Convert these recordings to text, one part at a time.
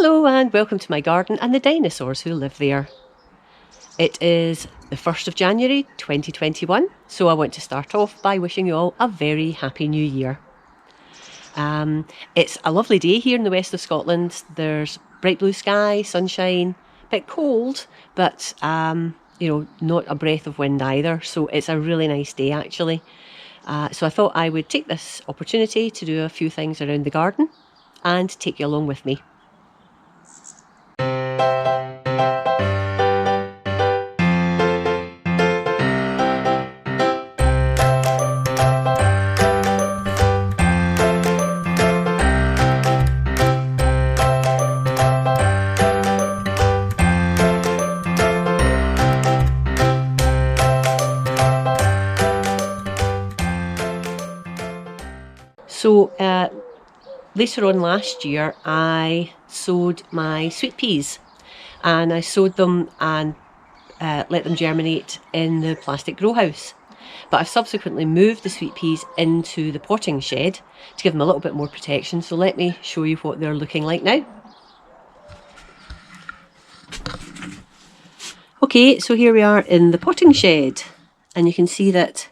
Hello and welcome to my garden and the dinosaurs who live there. It is the 1st of January 2021, so I want to start off by wishing you all a very happy new year. It's a lovely day here in the west of Scotland. There's bright blue sky, sunshine, a bit cold, but not a breath of wind either, so it's a really nice day actually. So I thought I would take this opportunity to do a few things around the garden and take you along with me. So later on last year I sowed my sweet peas, and I sowed them and let them germinate in the plastic grow house. But I've subsequently moved the sweet peas into the potting shed to give them a little bit more protection. So let me show you what they're looking like now. Okay, so here we are in the potting shed, and you can see that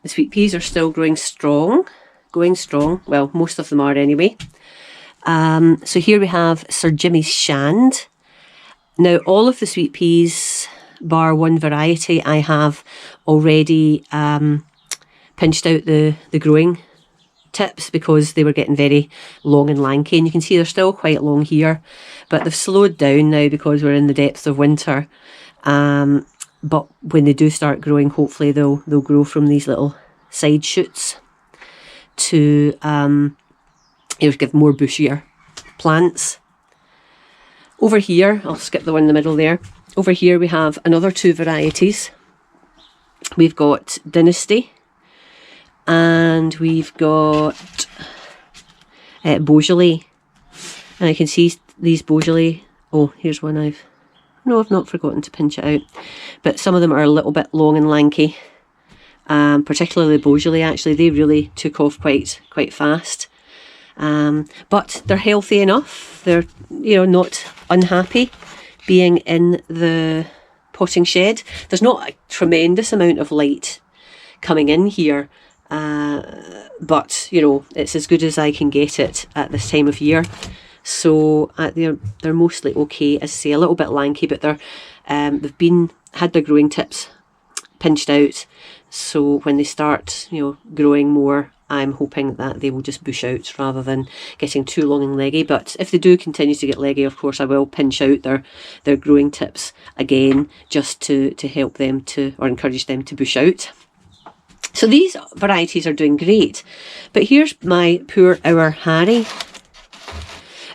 the sweet peas are still going strong. Well, most of them are anyway. So here we have Sir Jimmy's Shand. Now all of the sweet peas, bar one variety, I have already pinched out the growing tips because they were getting very long and lanky, and you can see they're still quite long here, but they've slowed down now because we're in the depths of winter. But when they do start growing, hopefully they'll grow from these little side shoots to give more bushier plants. Over here, I'll skip the one in the middle there. Over here we have another two varieties. We've got Dynasty and we've got Beaujolais. And I can see these Beaujolais. Oh, here's one I've not forgotten to pinch it out. But some of them are a little bit long and lanky. Particularly Beaujolais, actually, they really took off quite fast. But they're healthy enough. They're, not unhappy being in the potting shed. There's not a tremendous amount of light coming in here, but it's as good as I can get it at this time of year. So they're mostly okay. As I say, a little bit lanky, but they've had their growing tips pinched out. So when they start, growing more, I'm hoping that they will just bush out rather than getting too long and leggy. But if they do continue to get leggy, of course, I will pinch out their growing tips again, just to help them or encourage them to bush out. So these varieties are doing great. But here's my poor Our Harry.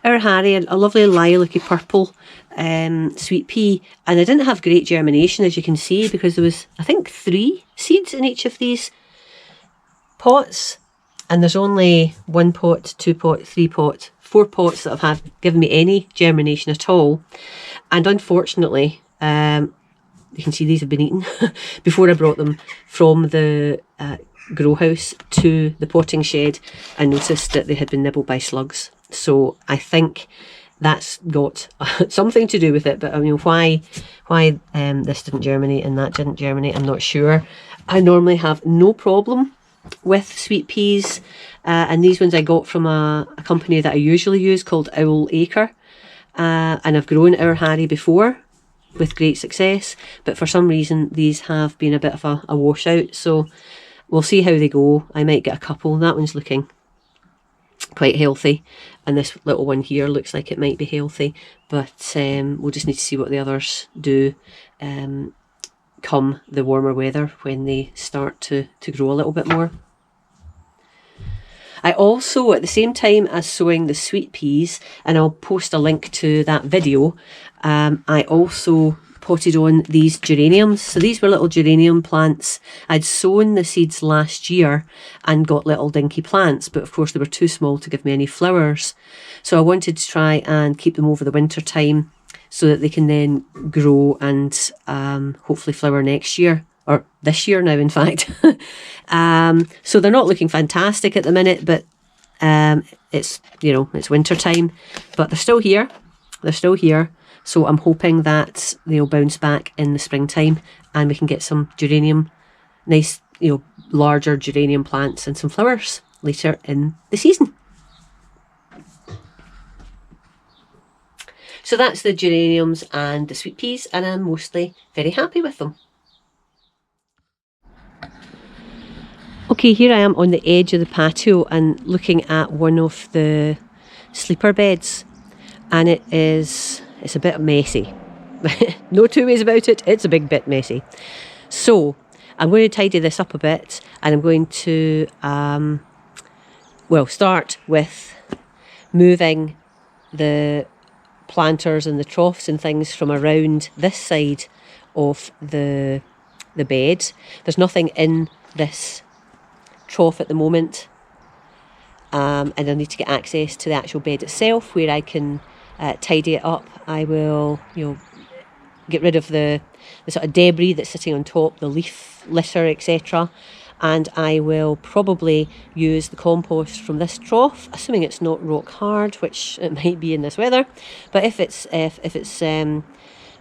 Our Harry, a lovely lilac-y purple sweet pea, and I didn't have great germination, as you can see, because there was, I think, 3 seeds in each of these pots, and there's only 1 pot, 2 pot, 3 pot, 4 pots that have given me any germination at all. And unfortunately, you can see these have been eaten before I brought them from the grow house to the potting shed. I noticed that they had been nibbled by slugs, so I think that's got something to do with it. But I mean, why this didn't germinate and that didn't germinate, I'm not sure. I normally have no problem with sweet peas, and these ones I got from a company that I usually use called Owl Acre, and I've grown Our Harry before with great success, but for some reason these have been a bit of a washout. So we'll see how they go. I might get a couple. That one's looking quite healthy, and this little one here looks like it might be healthy, but we'll just need to see what the others do come the warmer weather, when they start to grow a little bit more. I also, at the same time as sowing the sweet peas, and I'll post a link to that video, I also potted on these geraniums. So these were little geranium plants. I'd sown the seeds last year and got little dinky plants, but of course they were too small to give me any flowers. So I wanted to try and keep them over the winter time so that they can then grow and hopefully flower next year, or this year now in fact. So they're not looking fantastic at the minute, but it's, it's winter time, but they're still here. they're still here. So I'm hoping that they'll bounce back in the springtime and we can get some geranium, nice, larger geranium plants and some flowers later in the season. So that's the geraniums and the sweet peas, and I'm mostly very happy with them. Okay, here I am on the edge of the patio and looking at one of the sleeper beds, and it's a bit messy. No two ways about it, it's a big bit messy. So I'm going to tidy this up a bit, and I'm going to start with moving the planters and the troughs and things from around this side of the bed. There's nothing in this trough at the moment, and I need to get access to the actual bed itself where I can tidy it up. I will get rid of the sort of debris that's sitting on top, the leaf litter, etc. And I will probably use the compost from this trough, assuming it's not rock hard, which it might be in this weather. But if it's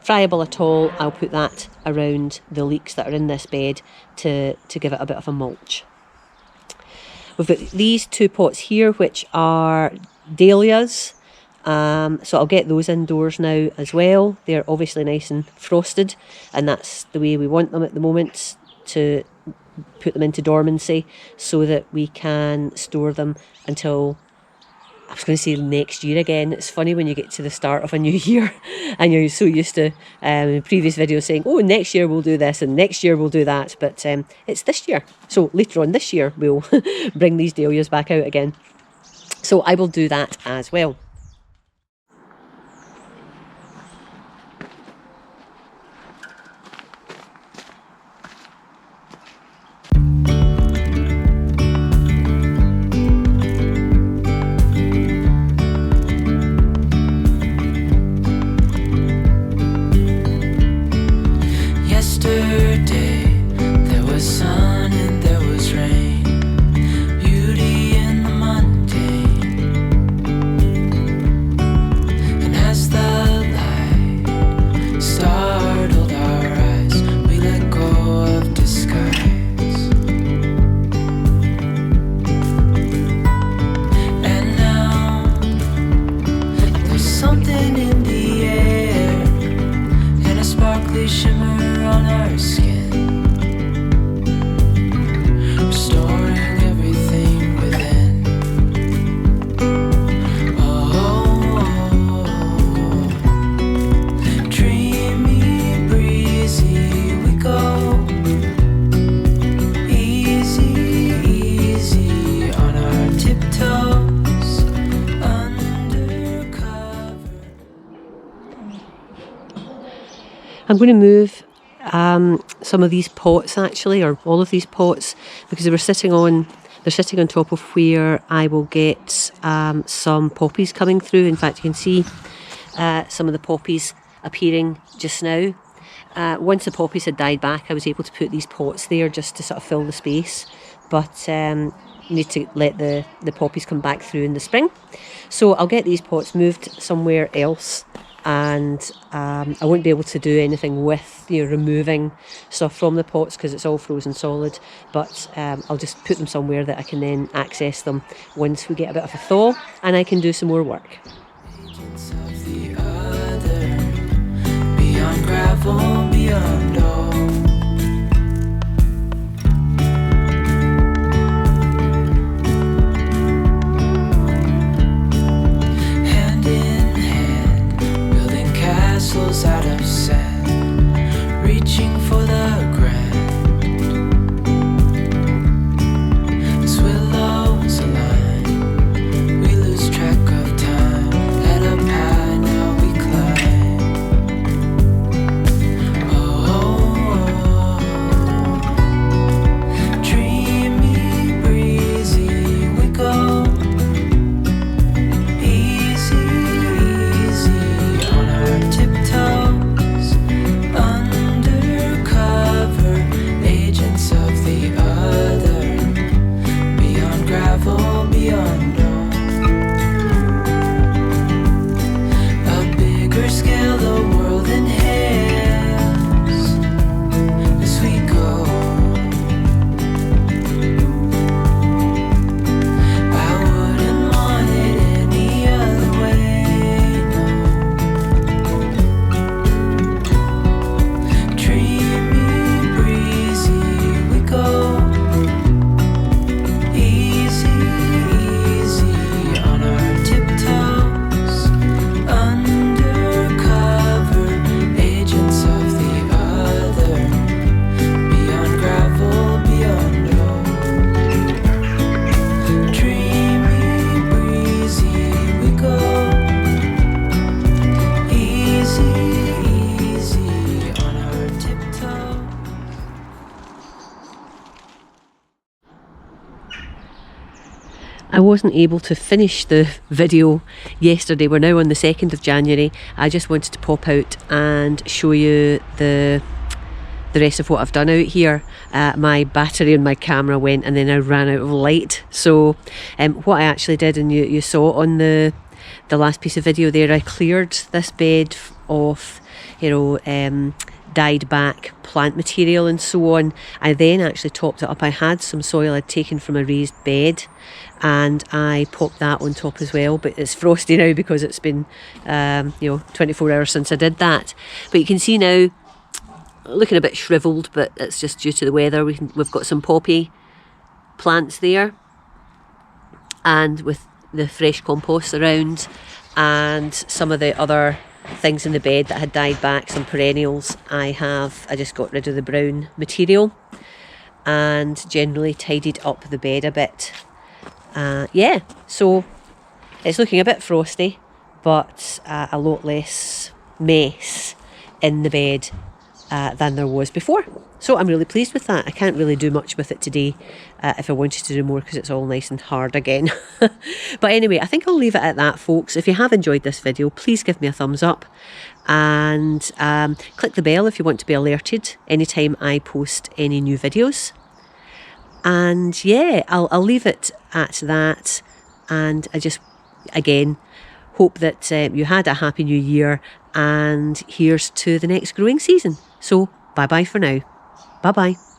friable at all, I'll put that around the leeks that are in this bed to give it a bit of a mulch. We've got these 2 pots here, which are dahlias. So I'll get those indoors now as well. They're obviously nice and frosted, and that's the way we want them at the moment, to put them into dormancy so that we can store them until, I was going to say next year again. It's funny when you get to the start of a new year and you're so used to in previous videos saying, oh, next year we'll do this and next year we'll do that, but it's this year. So later on this year we'll bring these dahlias back out again. So I will do that as well. I'm going to move some of these pots actually, or all of these pots, because they're sitting on top of where I will get some poppies coming through. In fact, you can see some of the poppies appearing just now. Once the poppies had died back, I was able to put these pots there just to sort of fill the space, but need to let the poppies come back through in the spring. So I'll get these pots moved somewhere else, and I won't be able to do anything with removing stuff from the pots because it's all frozen solid, but I'll just put them somewhere that I can then access them once we get a bit of a thaw and I can do some more work. Beyond gravel, beyond all. Out of sand, reaching for the grand. As willows align, we lose track of time. Head up high, now we climb. Oh, oh, oh. wasn't able to finish the video yesterday. We're now on the 2nd of January. I just wanted to pop out and show you the rest of what I've done out here. My battery on my camera went and then I ran out of light. So what I actually did, and you saw on the last piece of video there, I cleared this bed of, you know, dyed back plant material and so on. I then actually topped it up. I had some soil I'd taken from a raised bed and I popped that on top as well, but it's frosty now because it's been 24 hours since I did that. But you can see now, looking a bit shriveled, but it's just due to the weather. We've got some poppy plants there, and with the fresh compost around, and some of the other things in the bed that had died back, some perennials. I just got rid of the brown material and generally tidied up the bed a bit. Yeah, so it's looking a bit frosty, but a lot less mess in the bed than there was before. So I'm really pleased with that. I can't really do much with it today if I wanted to do more because it's all nice and hard again. But anyway, I think I'll leave it at that, folks. If you have enjoyed this video, please give me a thumbs up and click the bell if you want to be alerted anytime I post any new videos. And yeah, I'll leave it at that. And I just, again, hope that you had a happy new year, and here's to the next growing season. So bye bye for now. Bye bye.